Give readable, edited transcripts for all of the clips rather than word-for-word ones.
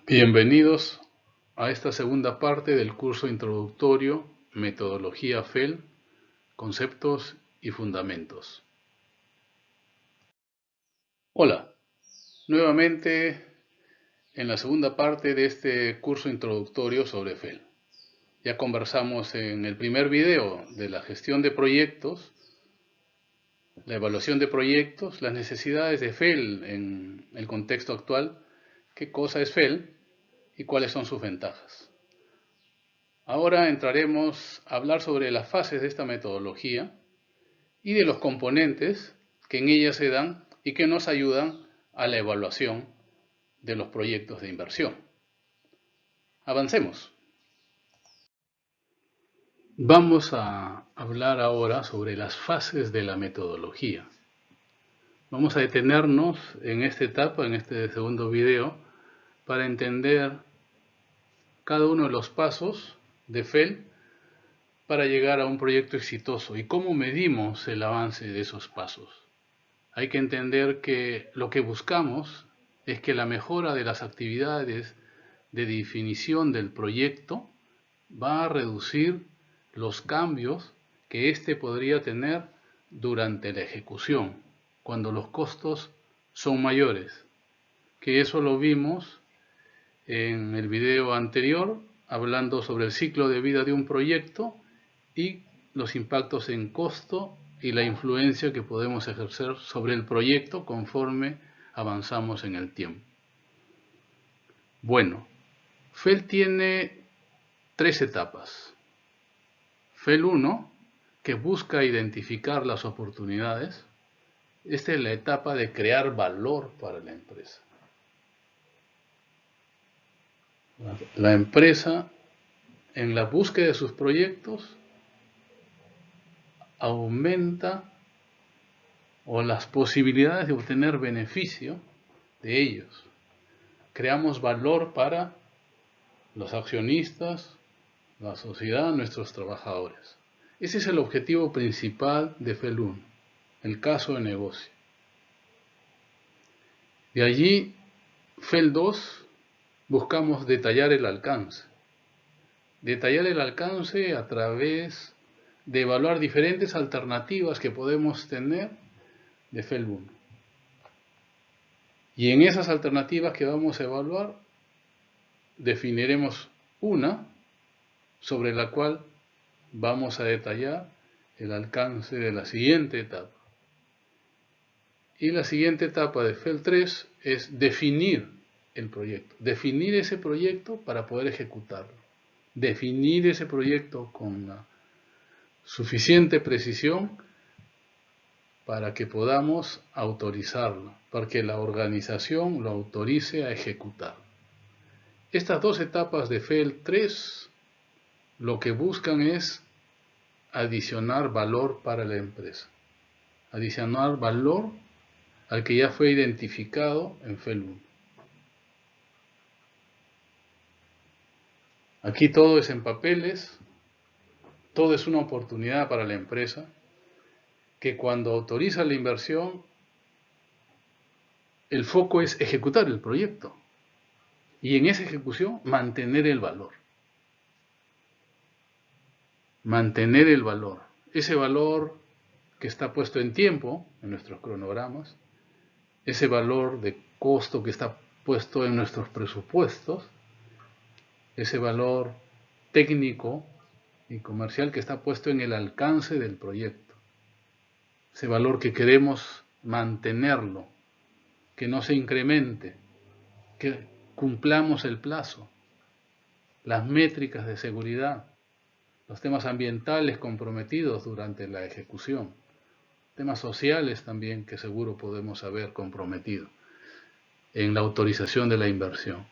Bienvenidos a esta segunda parte del curso introductorio Metodología FEL, Conceptos y Fundamentos. Hola, nuevamente en la segunda parte de este curso introductorio sobre FEL. Ya conversamos en el primer video de la gestión de proyectos, la evaluación de proyectos, las necesidades de FEL en el contexto actual, qué cosa es FEL y cuáles son sus ventajas. Ahora entraremos a hablar sobre las fases de esta metodología y de los componentes que en ella se dan y que nos ayudan a la evaluación de los proyectos de inversión. Avancemos. Vamos a hablar ahora sobre las fases de la metodología. Vamos a detenernos en esta etapa, en este segundo video, para entender cada uno de los pasos de FEL para llegar a un proyecto exitoso y cómo medimos el avance de esos pasos. Hay que entender que lo que buscamos es que la mejora de las actividades de definición del proyecto va a reducir los cambios que éste podría tener durante la ejecución, cuando los costos son mayores. Que eso lo vimos en el video anterior, hablando sobre el ciclo de vida de un proyecto y los impactos en costo y la influencia que podemos ejercer sobre el proyecto conforme avanzamos en el tiempo. Bueno, FEL tiene 3 etapas. FEL 1, que busca identificar las oportunidades. Esta es la etapa de crear valor para la empresa. La empresa, en la búsqueda de sus proyectos, aumenta las posibilidades de obtener beneficio de ellos. Creamos valor para los accionistas, la sociedad, nuestros trabajadores. Ese es el objetivo principal de FEL 1, el caso de negocio. De allí, FEL 2, buscamos detallar el alcance. Detallar el alcance a través de evaluar diferentes alternativas que podemos tener de FEL 1. Y en esas alternativas que vamos a evaluar, definiremos una sobre la cual vamos a detallar el alcance de la siguiente etapa. Y la siguiente etapa de FEL 3 es definir el proyecto. Definir ese proyecto para poder ejecutarlo. Definir ese proyecto con la suficiente precisión para que podamos autorizarlo, para que la organización lo autorice a ejecutar. Estas 2 etapas de FEL 3 lo que buscan es adicionar valor para la empresa. Adicionar valor al que ya fue identificado en FEL 1. Aquí todo es en papeles, todo es una oportunidad para la empresa, que cuando autoriza la inversión, el foco es ejecutar el proyecto y en esa ejecución mantener el valor. Mantener el valor, ese valor que está puesto en tiempo en nuestros cronogramas, ese valor de costo que está puesto en nuestros presupuestos, ese valor técnico y comercial que está puesto en el alcance del proyecto, ese valor que queremos mantenerlo, que no se incremente, que cumplamos el plazo, las métricas de seguridad, los temas ambientales comprometidos durante la ejecución, temas sociales también que seguro podemos haber comprometido en la autorización de la inversión.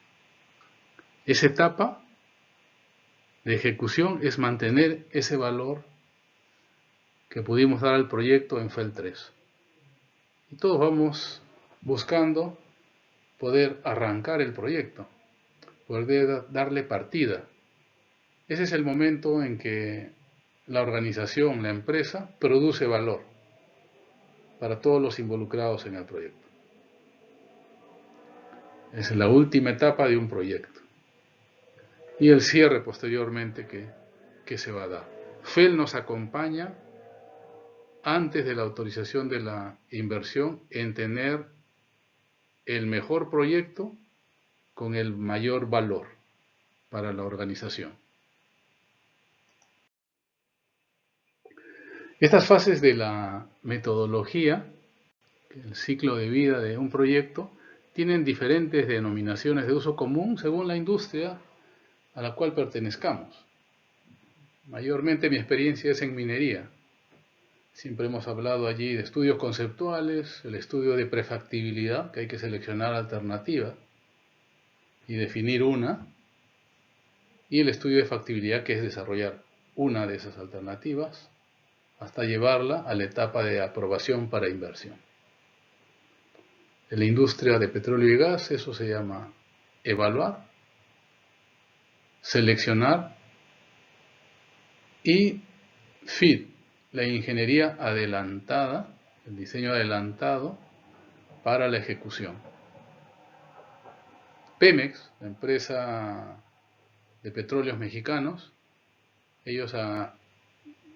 Esa etapa de ejecución es mantener ese valor que pudimos dar al proyecto en FEL 3. Y todos vamos buscando poder arrancar el proyecto, poder darle partida. Ese es el momento en que la organización, la empresa, produce valor para todos los involucrados en el proyecto. Es la última etapa de un proyecto. Y el cierre posteriormente que se va a dar. FEL nos acompaña antes de la autorización de la inversión en tener el mejor proyecto con el mayor valor para la organización. Estas fases de la metodología, el ciclo de vida de un proyecto, tienen diferentes denominaciones de uso común según la industria a la cual pertenezcamos. Mayormente mi experiencia es en minería. Siempre hemos hablado allí de estudios conceptuales, el estudio de prefactibilidad, que hay que seleccionar alternativas y definir una, y el estudio de factibilidad, que es desarrollar una de esas alternativas hasta llevarla a la etapa de aprobación para inversión. En la industria de petróleo y gas eso se llama evaluar, seleccionar y FEED, la ingeniería adelantada, el diseño adelantado para la ejecución. Pemex, la empresa de petróleos mexicanos, ellos a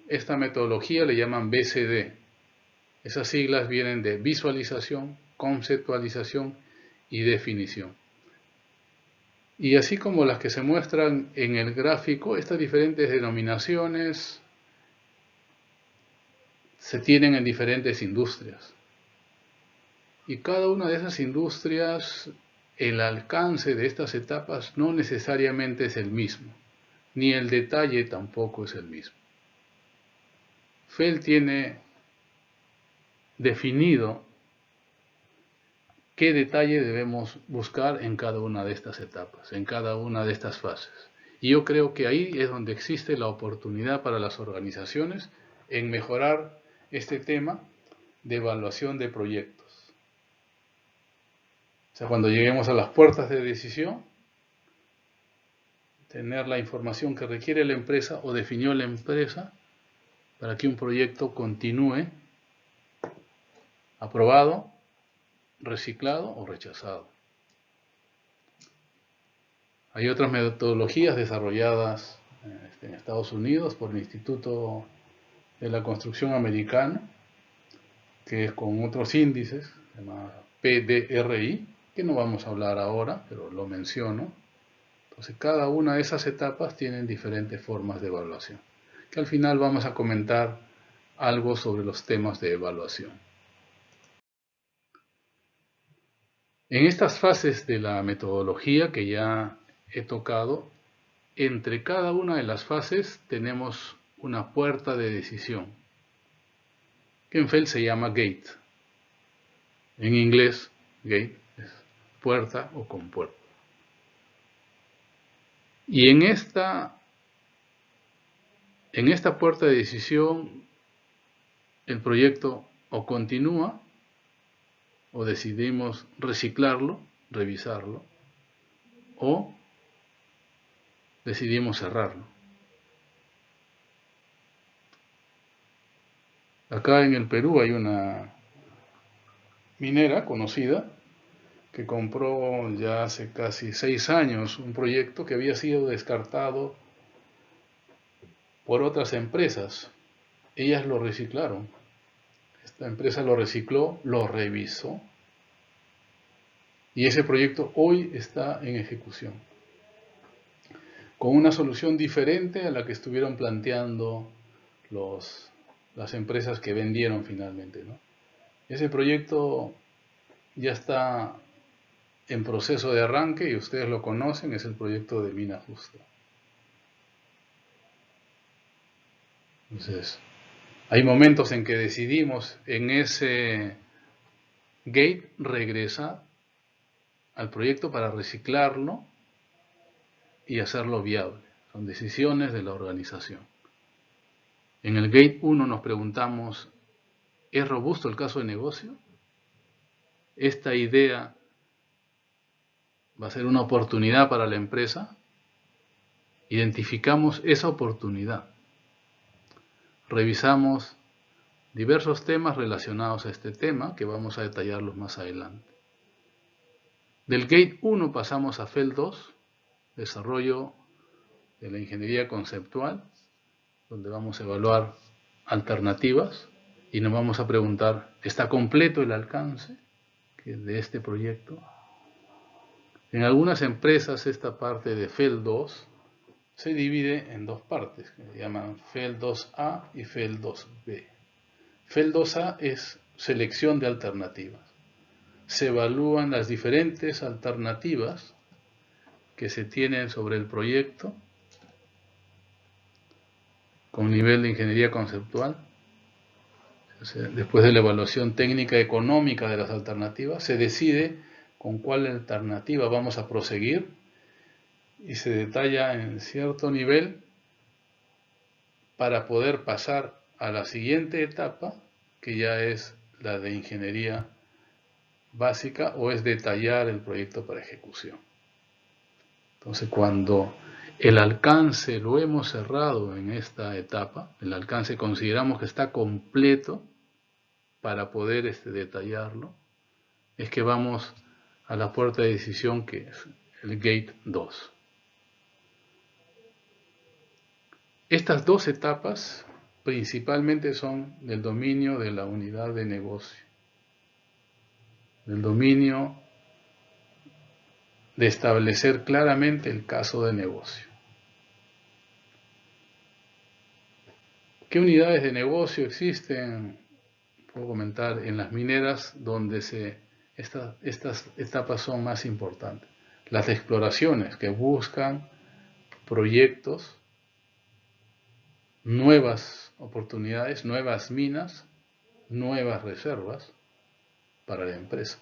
esta metodología le llaman BCD. Esas siglas vienen de visualización, conceptualización y definición. Y así como las que se muestran en el gráfico, estas diferentes denominaciones se tienen en diferentes industrias. Y cada una de esas industrias, el alcance de estas etapas no necesariamente es el mismo, ni el detalle tampoco es el mismo. FEL tiene definido qué detalle debemos buscar en cada una de estas etapas, en cada una de estas fases. Y yo creo que ahí es donde existe la oportunidad para las organizaciones en mejorar este tema de evaluación de proyectos. O sea, cuando lleguemos a las puertas de decisión, tener la información que requiere la empresa o definió la empresa para que un proyecto continúe aprobado, reciclado o rechazado. Hay otras metodologías desarrolladas en Estados Unidos por el Instituto de la Construcción Americano, que es con otros índices, se llama PDRI, que no vamos a hablar ahora, pero lo menciono. Entonces, cada una de esas etapas tienen diferentes formas de evaluación, que al final vamos a comentar algo sobre los temas de evaluación. En estas fases de la metodología que ya he tocado, entre cada una de las fases tenemos una puerta de decisión, que en FEL se llama gate. En inglés, gate es puerta o compuerta. Y en esta puerta de decisión, el proyecto o continúa, o decidimos reciclarlo, revisarlo, o decidimos cerrarlo. Acá en el Perú hay una minera conocida que compró ya hace casi 6 años un proyecto que había sido descartado por otras empresas. Ellas lo reciclaron. Esta empresa lo recicló, lo revisó y ese proyecto hoy está en ejecución, con una solución diferente a la que estuvieron planteando las empresas que vendieron finalmente, ¿no? Ese proyecto ya está en proceso de arranque y ustedes lo conocen, es el proyecto de Mina Justa. Entonces, hay momentos en que decidimos en ese gate regresar al proyecto para reciclarlo y hacerlo viable. Son decisiones de la organización. En el gate 1 nos preguntamos, ¿es robusto el caso de negocio? ¿Esta idea va a ser una oportunidad para la empresa? Identificamos esa oportunidad. Revisamos diversos temas relacionados a este tema, que vamos a detallarlos más adelante. Del Gate 1 pasamos a FEL 2, desarrollo de la ingeniería conceptual, donde vamos a evaluar alternativas y nos vamos a preguntar, ¿está completo el alcance de este proyecto? En algunas empresas esta parte de FEL 2 se divide en dos partes, que se llaman FEL 2A y FEL 2B. FEL 2A es selección de alternativas. Se evalúan las diferentes alternativas que se tienen sobre el proyecto con nivel de ingeniería conceptual. Después de la evaluación técnica económica de las alternativas, se decide con cuál alternativa vamos a proseguir y se detalla en cierto nivel para poder pasar a la siguiente etapa, que ya es la de ingeniería básica o es detallar el proyecto para ejecución. Entonces, cuando el alcance lo hemos cerrado en esta etapa, el alcance consideramos que está completo para poder detallarlo, es que vamos a la puerta de decisión, que es el Gate 2. Estas dos etapas principalmente son del dominio de la unidad de negocio, del dominio de establecer claramente el caso de negocio. ¿Qué unidades de negocio existen? Puedo comentar en las mineras donde estas etapas son más importantes. Las exploraciones que buscan proyectos, nuevas oportunidades, nuevas minas, nuevas reservas para la empresa.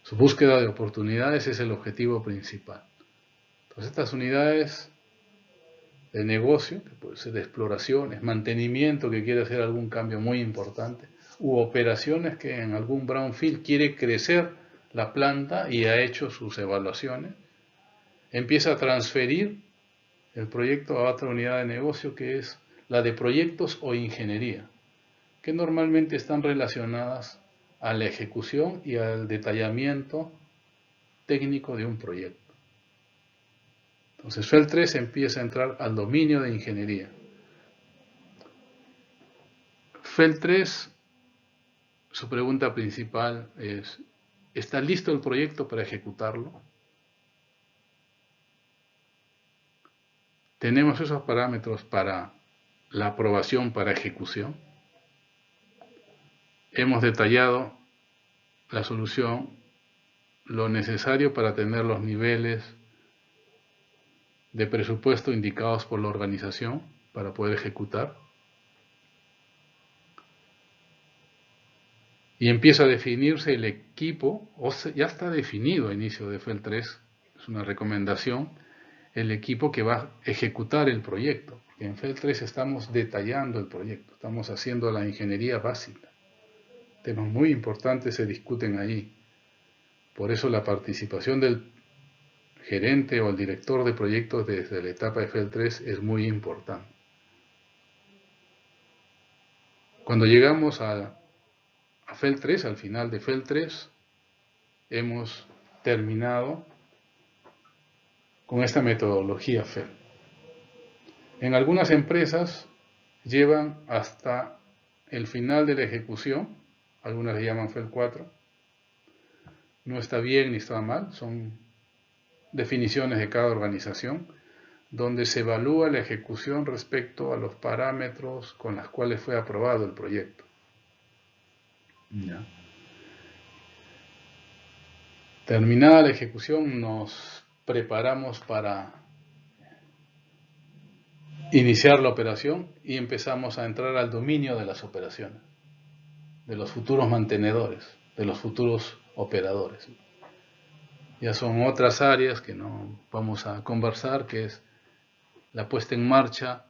Su búsqueda de oportunidades es el objetivo principal. Entonces, estas unidades de negocio, que puede ser de exploraciones, mantenimiento que quiere hacer algún cambio muy importante, u operaciones que en algún brownfield quiere crecer la planta y ha hecho sus evaluaciones, empieza a transferir el proyecto a otra unidad de negocio, que es la de proyectos o ingeniería, que normalmente están relacionadas a la ejecución y al detallamiento técnico de un proyecto. Entonces FEL 3 empieza a entrar al dominio de ingeniería. FEL 3, su pregunta principal es, ¿está listo el proyecto para ejecutarlo? ¿Tenemos esos parámetros para la aprobación para ejecución? Hemos detallado la solución, lo necesario para tener los niveles de presupuesto indicados por la organización para poder ejecutar. Y empieza a definirse el equipo, ya está definido a inicio de FEL 3, es una recomendación, el equipo que va a ejecutar el proyecto. En FEL 3 estamos detallando el proyecto, estamos haciendo la ingeniería básica. Temas muy importantes se discuten allí. Por eso la participación del gerente o el director de proyectos desde la etapa de FEL 3 es muy importante. Cuando llegamos a FEL 3, al final de FEL 3, hemos terminado con esta metodología FEL. En algunas empresas llevan hasta el final de la ejecución, algunas le llaman FEL 4, no está bien ni está mal, son definiciones de cada organización, donde se evalúa la ejecución respecto a los parámetros con los cuales fue aprobado el proyecto. ¿Ya? Terminada la ejecución, nos preparamos para iniciar la operación y empezamos a entrar al dominio de las operaciones, de los futuros mantenedores, de los futuros operadores. Ya son otras áreas que no vamos a conversar, que es la puesta en marcha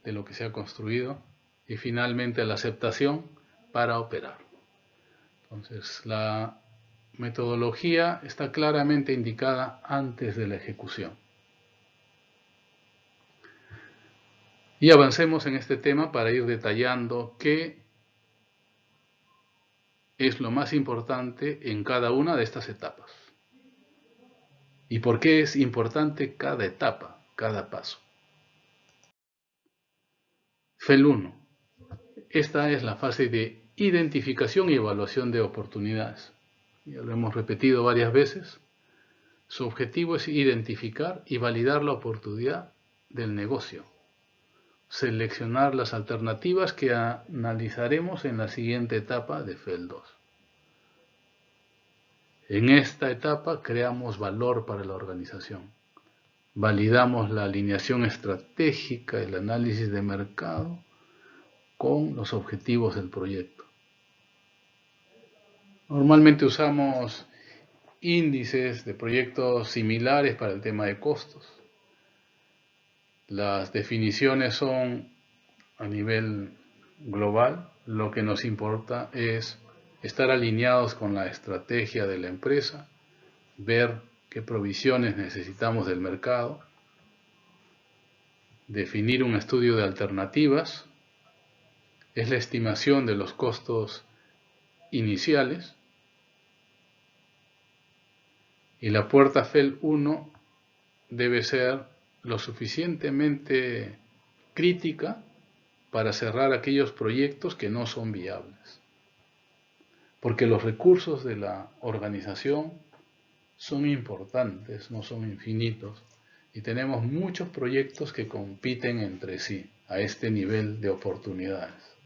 de lo que se ha construido y finalmente la aceptación para operar. Entonces, la metodología está claramente indicada antes de la ejecución. Y avancemos en este tema para ir detallando qué es lo más importante en cada una de estas etapas. ¿Y por qué es importante cada etapa, cada paso? FEL 1. Esta es la fase de identificación y evaluación de oportunidades. Ya lo hemos repetido varias veces. Su objetivo es identificar y validar la oportunidad del negocio. Seleccionar las alternativas que analizaremos en la siguiente etapa de FEL 2. En esta etapa creamos valor para la organización. Validamos la alineación estratégica, el análisis de mercado con los objetivos del proyecto. Normalmente usamos índices de proyectos similares para el tema de costos. Las definiciones son a nivel global. Lo que nos importa es estar alineados con la estrategia de la empresa, ver qué provisiones necesitamos del mercado, definir un estudio de alternativas, es la estimación de los costos iniciales, y la puerta FEL 1 debe ser lo suficientemente crítica para cerrar aquellos proyectos que no son viables. Porque los recursos de la organización son importantes, no son infinitos, y tenemos muchos proyectos que compiten entre sí a este nivel de oportunidades.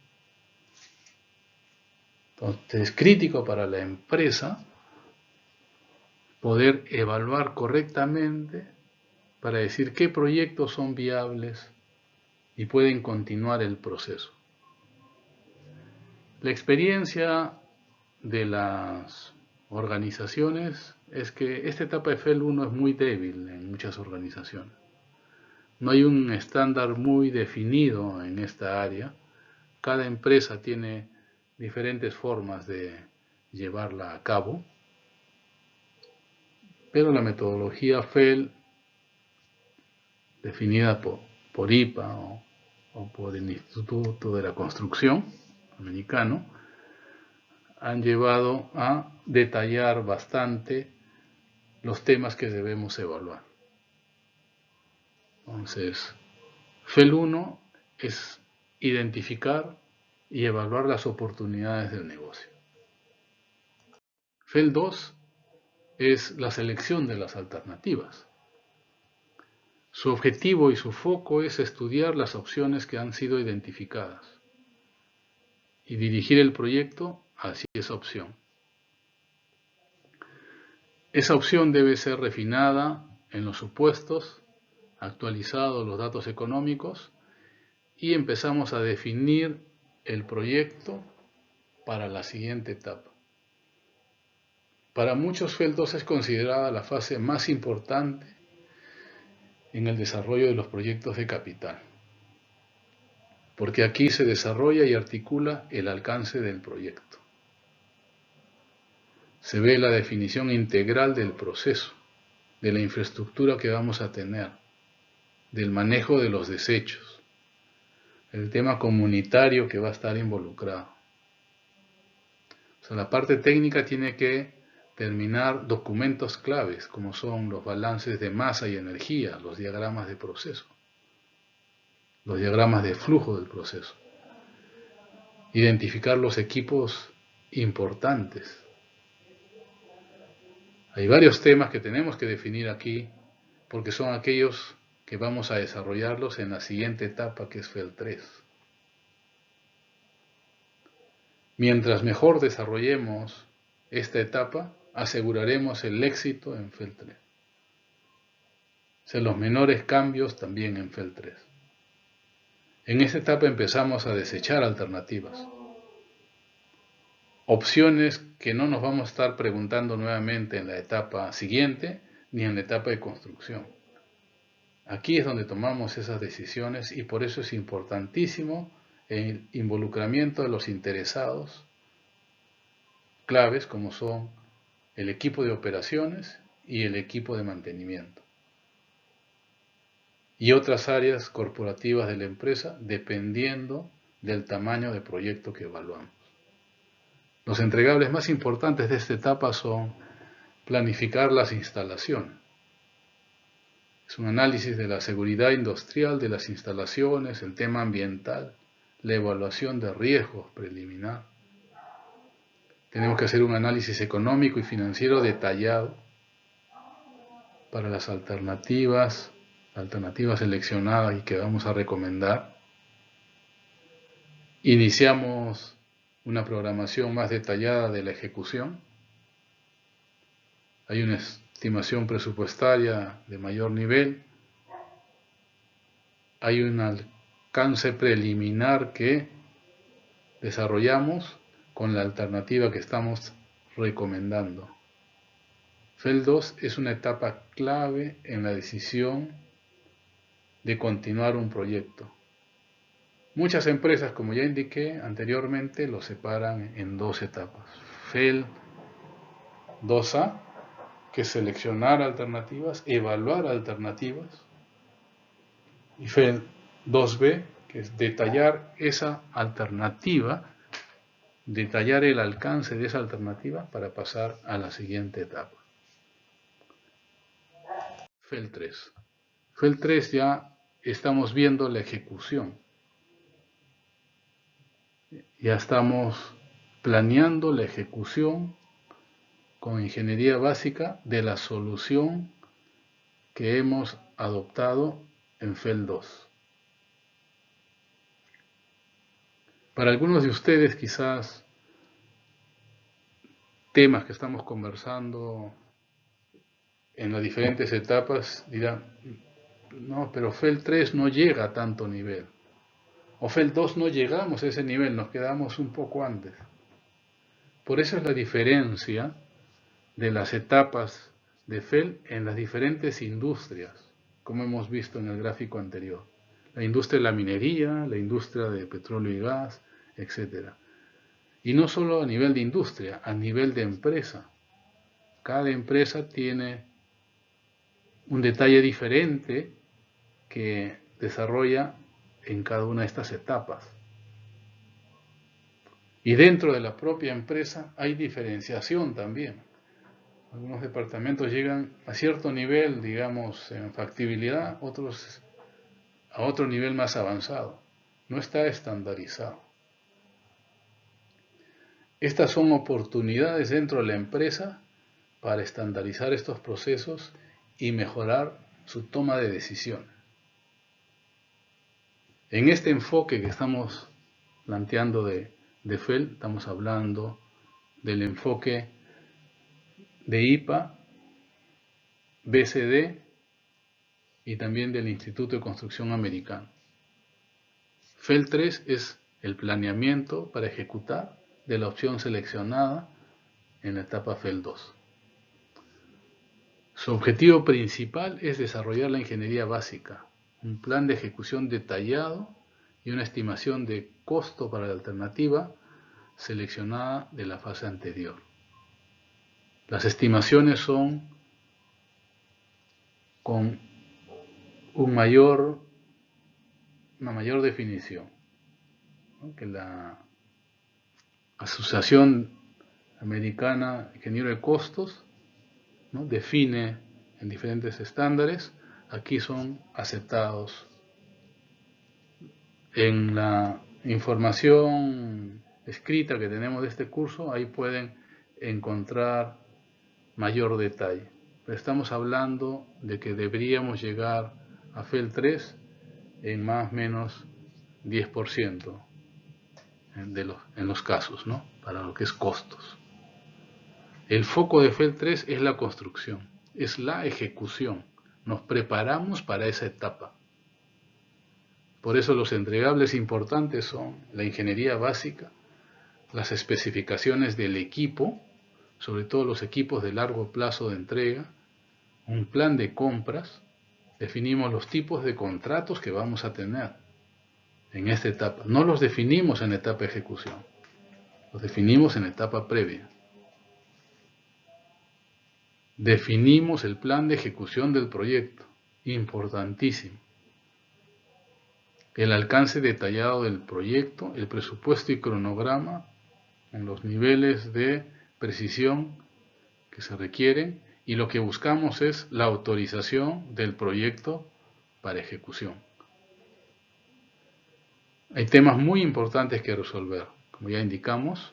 Entonces es crítico para la empresa poder evaluar correctamente para decir qué proyectos son viables y pueden continuar el proceso. La experiencia de las organizaciones es que esta etapa de FEL 1 es muy débil en muchas organizaciones. No hay un estándar muy definido en esta área. Cada empresa tiene diferentes formas de llevarla a cabo, pero la metodología FEL, definida por IPA o por el Instituto de la Construcción americano, han llevado a detallar bastante los temas que debemos evaluar. Entonces, FEL 1 es identificar y evaluar las oportunidades del negocio. FEL 2 es la selección de las alternativas. Su objetivo y su foco es estudiar las opciones que han sido identificadas y dirigir el proyecto hacia esa opción. Esa opción debe ser refinada en los supuestos, actualizados los datos económicos, y empezamos a definir el proyecto para la siguiente etapa. Para muchos, FEL 2 es considerada la fase más importante en el desarrollo de los proyectos de capital, porque aquí se desarrolla y articula el alcance del proyecto. Se ve la definición integral del proceso, de la infraestructura que vamos a tener, del manejo de los desechos, el tema comunitario que va a estar involucrado. O sea, la parte técnica tiene que terminar documentos claves, como son los balances de masa y energía, los diagramas de proceso, los diagramas de flujo del proceso, identificar los equipos importantes. Hay varios temas que tenemos que definir aquí, porque son aquellos que vamos a desarrollarlos en la siguiente etapa, que es FEL 3. Mientras mejor desarrollemos esta etapa, aseguraremos el éxito en FEL 3. O sea, los menores cambios también en FEL 3. En esta etapa empezamos a desechar alternativas, opciones que no nos vamos a estar preguntando nuevamente en la etapa siguiente ni en la etapa de construcción. Aquí es donde tomamos esas decisiones y por eso es importantísimo el involucramiento de los interesados claves, como son el equipo de operaciones y el equipo de mantenimiento, y otras áreas corporativas de la empresa dependiendo del tamaño de proyecto que evaluamos. Los entregables más importantes de esta etapa son planificar las instalaciones. Es un análisis de la seguridad industrial de las instalaciones, el tema ambiental, la evaluación de riesgos preliminar. Tenemos que hacer un análisis económico y financiero detallado para las alternativas seleccionadas y que vamos a recomendar. Iniciamos una programación más detallada de la ejecución. Hay una estimación presupuestaria de mayor nivel. Hay un alcance preliminar que desarrollamos con la alternativa que estamos recomendando. FEL 2 es una etapa clave en la decisión de continuar un proyecto. Muchas empresas, como ya indiqué anteriormente, lo separan en dos etapas. FEL 2A, que es seleccionar alternativas, evaluar alternativas, y FEL 2B, que es detallar esa alternativa, detallar el alcance de esa alternativa para pasar a la siguiente etapa. FEL 3. FEL 3 ya estamos viendo la ejecución. Ya estamos planeando la ejecución con ingeniería básica de la solución que hemos adoptado en FEL 2. Para algunos de ustedes quizás temas que estamos conversando en las diferentes etapas dirán, no, pero FEL 3 no llega a tanto nivel. O FEL 2 no llegamos a ese nivel, nos quedamos un poco antes. Por eso es la diferencia de las etapas de FEL en las diferentes industrias, como hemos visto en el gráfico anterior. La industria de la minería, la industria de petróleo y gas, etc. Y no solo a nivel de industria, a nivel de empresa. Cada empresa tiene un detalle diferente que desarrolla en cada una de estas etapas. Y dentro de la propia empresa hay diferenciación también. Algunos departamentos llegan a cierto nivel, digamos, en factibilidad, otros a otro nivel más avanzado. No está estandarizado. Estas son oportunidades dentro de la empresa para estandarizar estos procesos y mejorar su toma de decisiones. En este enfoque que estamos planteando de FEL, estamos hablando del enfoque de IPA, BCD y también del Instituto de Construcción Americano. FEL 3 es el planeamiento para ejecutar de la opción seleccionada en la etapa FEL 2. Su objetivo principal es desarrollar la ingeniería básica, un plan de ejecución detallado y una estimación de costo para la alternativa seleccionada de la fase anterior. Las estimaciones son con una mayor definición, ¿no? Que la Asociación Americana de Ingeniero de Costos, ¿no? Define en diferentes estándares, aquí son aceptados. En la información escrita que tenemos de este curso, ahí pueden encontrar mayor detalle. Pero estamos hablando de que deberíamos llegar a FEL 3 en más o menos 10% en los casos, ¿no? Para lo que es costos. El foco de FEL 3 es la construcción, es la ejecución. Nos preparamos para esa etapa. Por eso los entregables importantes son la ingeniería básica, las especificaciones del equipo, sobre todo los equipos de largo plazo de entrega, un plan de compras, definimos los tipos de contratos que vamos a tener en esta etapa. No los definimos en la etapa de ejecución, los definimos en la etapa previa. Definimos el plan de ejecución del proyecto, importantísimo. El alcance detallado del proyecto, el presupuesto y cronograma en los niveles de precisión que se requieren, y lo que buscamos es la autorización del proyecto para ejecución. Hay temas muy importantes que resolver, como ya indicamos.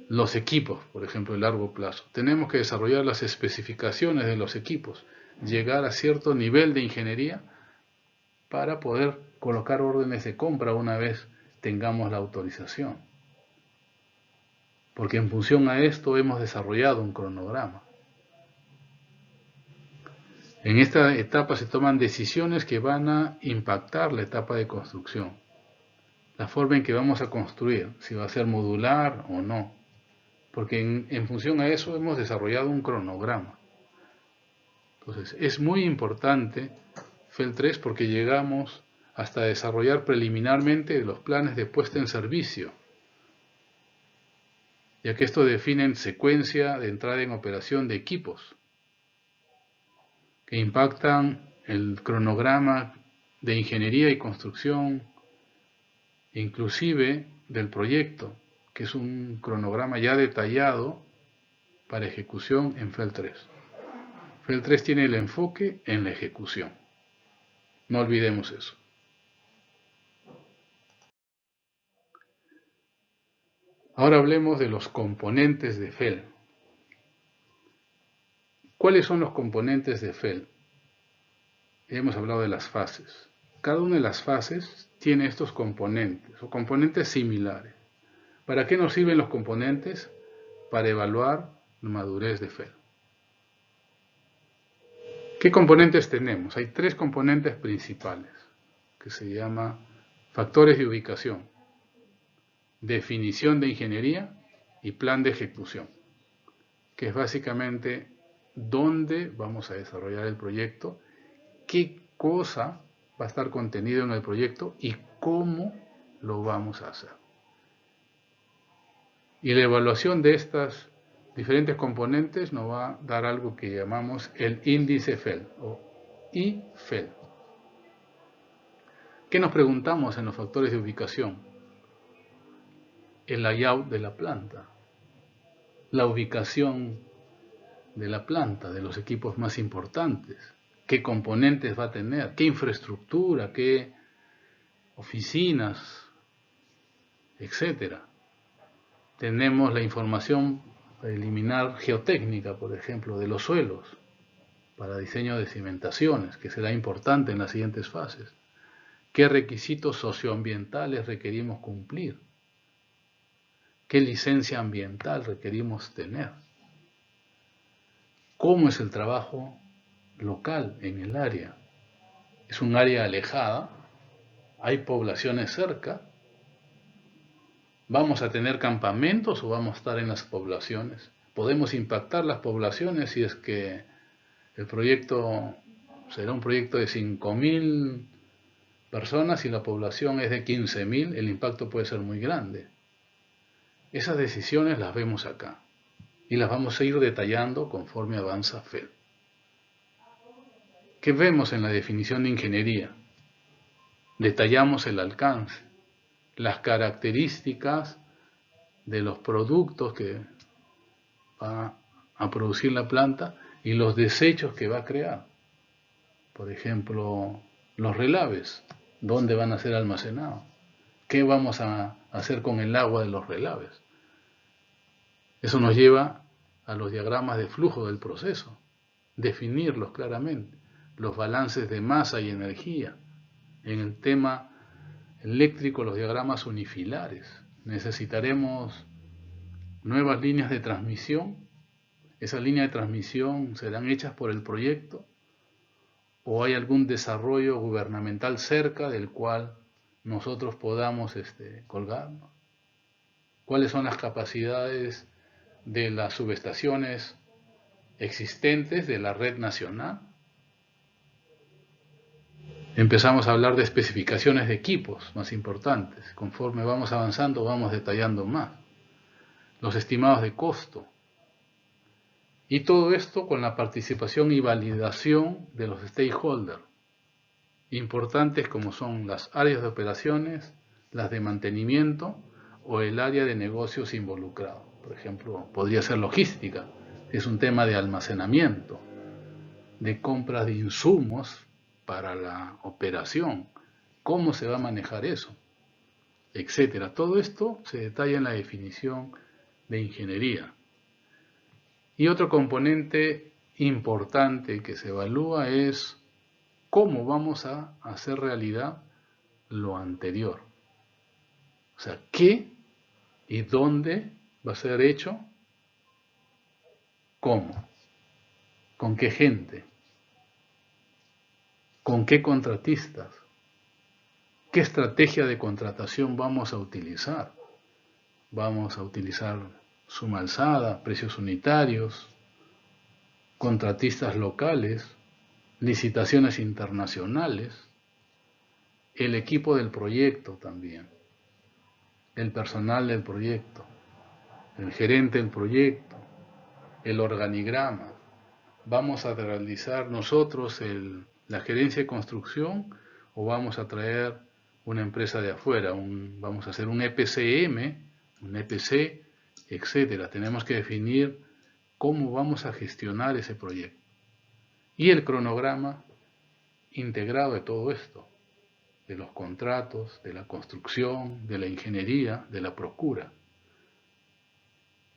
Los equipos, por ejemplo, a largo plazo. Tenemos que desarrollar las especificaciones de los equipos, llegar a cierto nivel de ingeniería para poder colocar órdenes de compra una vez tengamos la autorización. Porque en función a esto hemos desarrollado un cronograma. En esta etapa se toman decisiones que van a impactar la etapa de construcción. La forma en que vamos a construir, si va a ser modular o no. Porque en función a eso hemos desarrollado un cronograma. Entonces, es muy importante FEL 3 porque llegamos hasta desarrollar preliminarmente los planes de puesta en servicio, ya que esto define secuencia de entrada en operación de equipos que impactan el cronograma de ingeniería y construcción, inclusive del proyecto, que es un cronograma ya detallado para ejecución en FEL 3. FEL 3 tiene el enfoque en la ejecución. No olvidemos eso. Ahora hablemos de los componentes de FEL. ¿Cuáles son los componentes de FEL? Ya hemos hablado de las fases. Cada una de las fases tiene estos componentes o componentes similares. ¿Para qué nos sirven los componentes? Para evaluar la madurez de FEL. ¿Qué componentes tenemos? Hay tres componentes principales que se llama factores de ubicación, definición de ingeniería y plan de ejecución, que es básicamente dónde vamos a desarrollar el proyecto, qué cosa va a estar contenido en el proyecto y cómo lo vamos a hacer. Y la evaluación de estas diferentes componentes nos va a dar algo que llamamos el índice FEL o IFEL. ¿Qué nos preguntamos en los factores de ubicación? El layout de la planta, la ubicación de la planta, de los equipos más importantes, qué componentes va a tener, qué infraestructura, qué oficinas, etcétera. Tenemos la información preliminar geotécnica, por ejemplo, de los suelos, para diseño de cimentaciones, que será importante en las siguientes fases. ¿Qué requisitos socioambientales requerimos cumplir? ¿Qué licencia ambiental requerimos tener? ¿Cómo es el trabajo local en el área? ¿Es un área alejada? ¿Hay poblaciones cerca? ¿Vamos a tener campamentos o vamos a estar en las poblaciones? ¿Podemos impactar las poblaciones si es que el proyecto será un proyecto de 5.000 personas y la población es de 15.000? El impacto puede ser muy grande. Esas decisiones las vemos acá y las vamos a ir detallando conforme avanza FEL. ¿Qué vemos en la definición de ingeniería? Detallamos el alcance, las características de los productos que va a producir la planta y los desechos que va a crear. Por ejemplo, los relaves, ¿dónde van a ser almacenados? ¿Qué vamos a hacer con el agua de los relaves? Eso nos lleva a los diagramas de flujo del proceso, definirlos claramente, los balances de masa y energía. En el tema eléctrico, los diagramas unifilares. Necesitaremos nuevas líneas de transmisión. ¿Esas líneas de transmisión serán hechas por el proyecto? ¿O hay algún desarrollo gubernamental cerca del cual nosotros podamos colgarnos? ¿Cuáles son las capacidades de las subestaciones existentes de la red nacional? Empezamos a hablar de especificaciones de equipos más importantes. Conforme vamos avanzando, vamos detallando más. Los estimados de costo. Y todo esto con la participación y validación de los stakeholders, importantes como son las áreas de operaciones, las de mantenimiento o el área de negocios involucrado. Por ejemplo, podría ser logística, es un tema de almacenamiento, de compras de insumos para la operación, cómo se va a manejar eso, etcétera. Todo esto se detalla en la definición de ingeniería. Y otro componente importante que se evalúa es cómo vamos a hacer realidad lo anterior. O sea, qué y dónde va a ser hecho, cómo, con qué gente, con qué contratistas, qué estrategia de contratación vamos a utilizar. Vamos a utilizar suma alzada, precios unitarios, contratistas locales, licitaciones internacionales, el equipo del proyecto también, el personal del proyecto, el gerente del proyecto, el organigrama. ¿Vamos a realizar nosotros la gerencia de construcción o vamos a traer una empresa de afuera? Vamos a hacer un EPCM, un EPC, etcétera. Tenemos que definir cómo vamos a gestionar ese proyecto. Y el cronograma integrado de todo esto, de los contratos, de la construcción, de la ingeniería, de la procura.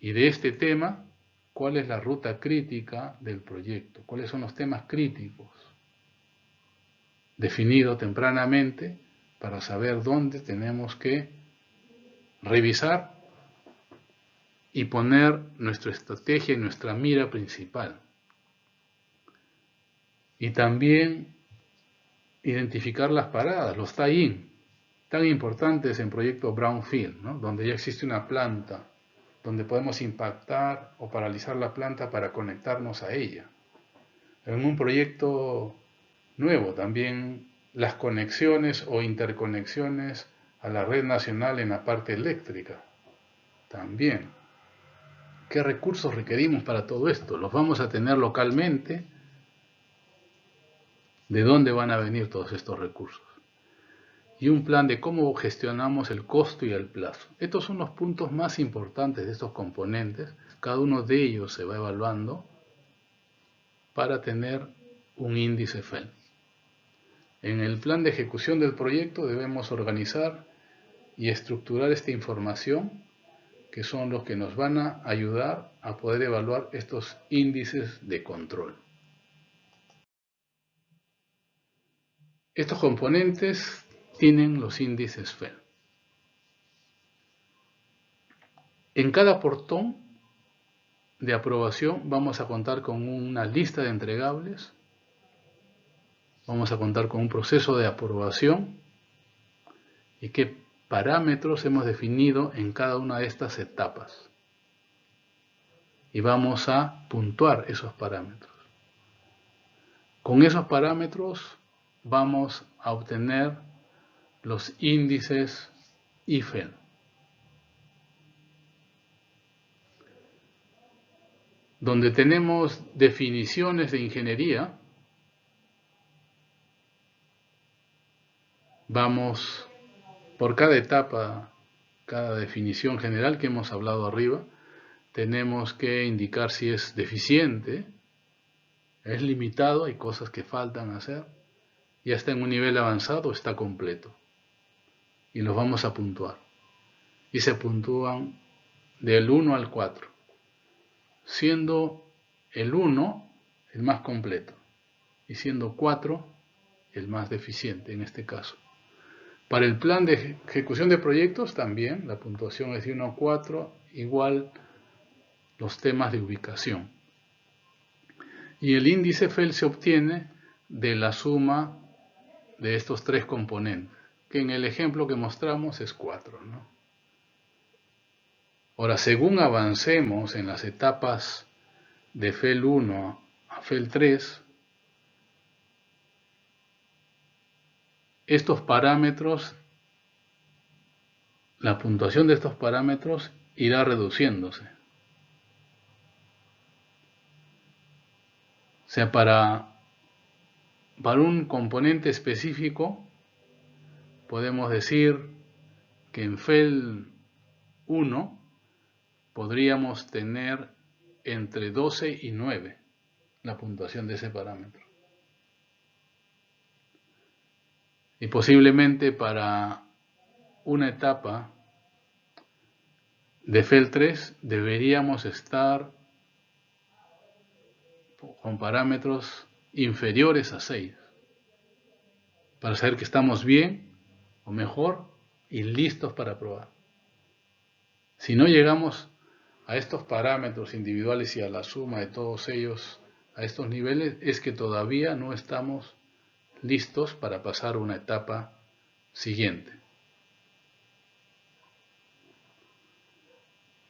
Y de este tema, ¿cuál es la ruta crítica del proyecto? ¿Cuáles son los temas críticos? Definido tempranamente para saber dónde tenemos que revisar y poner nuestra estrategia y nuestra mira principal. Y también identificar las paradas, los tie-in, tan importantes en proyectos brownfield, ¿no? Donde ya existe una planta, donde podemos impactar o paralizar la planta para conectarnos a ella. En un proyecto nuevo también las conexiones o interconexiones a la red nacional en la parte eléctrica. También, ¿qué recursos requerimos para todo esto? ¿Los vamos a tener localmente? ¿De dónde van a venir todos estos recursos? Y un plan de cómo gestionamos el costo y el plazo. Estos son los puntos más importantes de estos componentes. Cada uno de ellos se va evaluando para tener un índice FEL. En el plan de ejecución del proyecto debemos organizar y estructurar esta información, que son los que nos van a ayudar a poder evaluar estos índices de control. Estos componentes tienen los índices FEL. En cada portón de aprobación vamos a contar con una lista de entregables, vamos a contar con un proceso de aprobación y qué parámetros hemos definido en cada una de estas etapas. Y vamos a puntuar esos parámetros. Con esos parámetros vamos a obtener los índices IFEL. Donde tenemos definiciones de ingeniería, vamos por cada etapa, cada definición general que hemos hablado arriba, tenemos que indicar si es deficiente, es limitado, hay cosas que faltan hacer, ya está en un nivel avanzado, está completo. Y los vamos a puntuar. Y se puntúan del 1 al 4, siendo el 1 el más completo y siendo 4 el más deficiente en este caso. Para el plan de ejecución de proyectos también la puntuación es de 1 a 4, igual los temas de ubicación. Y el índice FEL se obtiene de la suma de estos tres componentes, que en el ejemplo que mostramos es 4, ¿no? Ahora, según avancemos en las etapas de FEL 1 a FEL 3, estos parámetros, la puntuación de estos parámetros irá reduciéndose. O sea, para un componente específico, podemos decir que en FEL 1, podríamos tener entre 12 y 9 la puntuación de ese parámetro. Y posiblemente para una etapa de FEL 3 deberíamos estar con parámetros inferiores a 6 para saber que estamos bien o mejor y listos para probar. Si no llegamos a estos parámetros individuales y a la suma de todos ellos a estos niveles, es que todavía no estamos listos para pasar a una etapa siguiente.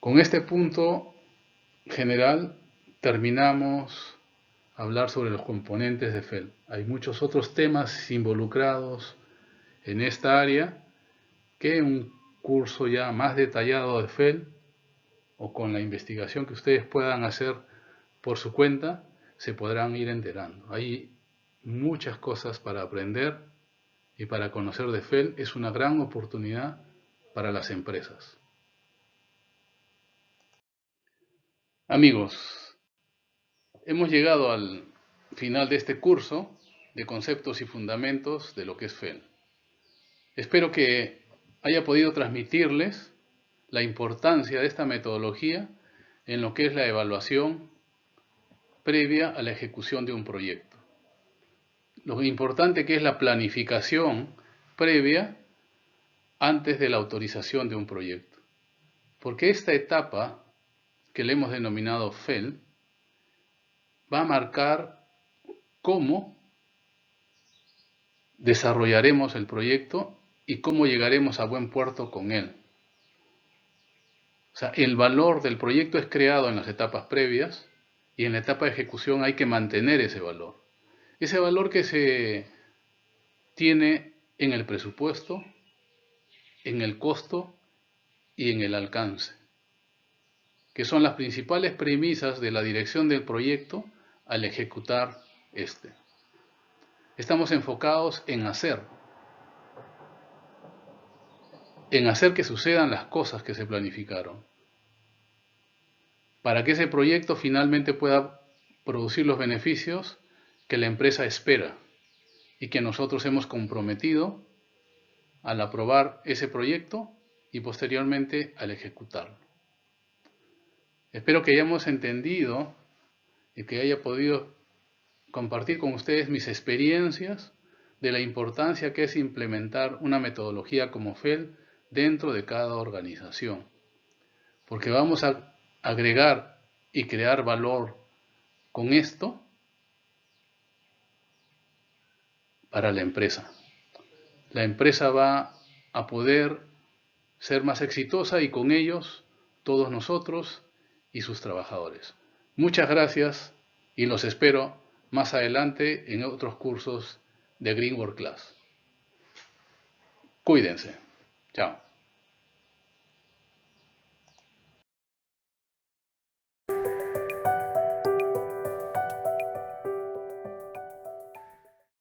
Con este punto general terminamos a hablar sobre los componentes de FEL. Hay muchos otros temas involucrados en esta área que un curso ya más detallado de FEL o con la investigación que ustedes puedan hacer por su cuenta se podrán ir enterando. Hay muchas cosas para aprender y para conocer de FEL. Es una gran oportunidad para las empresas. Amigos, hemos llegado al final de este curso de conceptos y fundamentos de lo que es FEL. Espero que haya podido transmitirles la importancia de esta metodología en lo que es la evaluación previa a la ejecución de un proyecto. Lo importante que es la planificación previa antes de la autorización de un proyecto. Porque esta etapa, que le hemos denominado FEL, va a marcar cómo desarrollaremos el proyecto y cómo llegaremos a buen puerto con él. O sea, el valor del proyecto es creado en las etapas previas y en la etapa de ejecución hay que mantener ese valor. Ese valor que se tiene en el presupuesto, en el costo y en el alcance, que son las principales premisas de la dirección del proyecto al ejecutar este. Estamos enfocados en hacer que sucedan las cosas que se planificaron, para que ese proyecto finalmente pueda producir los beneficios que la empresa espera y que nosotros hemos comprometido al aprobar ese proyecto y posteriormente al ejecutarlo. Espero que hayamos entendido y que haya podido compartir con ustedes mis experiencias de la importancia que es implementar una metodología como FEL dentro de cada organización. Porque vamos a agregar y crear valor con esto para la empresa. La empresa va a poder ser más exitosa y con ellos todos nosotros y sus trabajadores. Muchas gracias y los espero más adelante en otros cursos de Green Work Class. Cuídense. Chao.